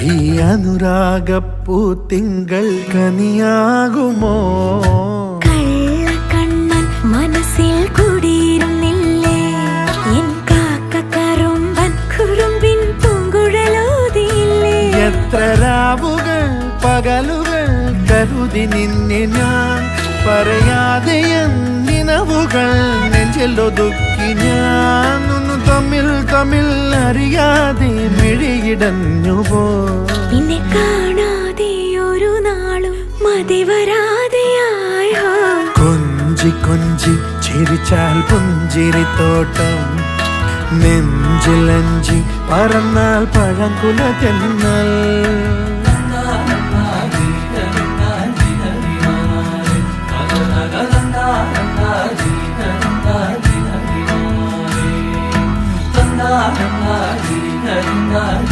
ഈ അനുരാഗപ്പൂ തിങ്കൾ കനിയാകുമോ? കള്ളക്കണ്ണൻ മനസ്സിൽ കുടിയിരുന്നില്ലേ? എൻ കാക്കക്കറുമ്പൻ കുറുമ്പിൻ പൂങ്കുഴലോതിയില്ലേ? എത്ര രാവുകൾ പകലുകൾ കരുതി നിന്നെ ഞാൻ, പറയാതെ നിനവുകൾ നെഞ്ചിലൊതുക്കി ഞാൻ. തമ്മിൽ തമ്മിൽ അറിയാതെ മിഴിയിടഞ്ഞുപോ. നിന്നെ കാണാതെ ഒരു നാളും മതി വരാതെയായോ? കൊഞ്ചി കൊഞ്ചി ചിരിച്ചാൽ പുഞ്ചിരിത്തോട്ടം, നെഞ്ചിലഞ്ചി പറന്നാൽ പഴങ്കുല തെന്നൽ. na na na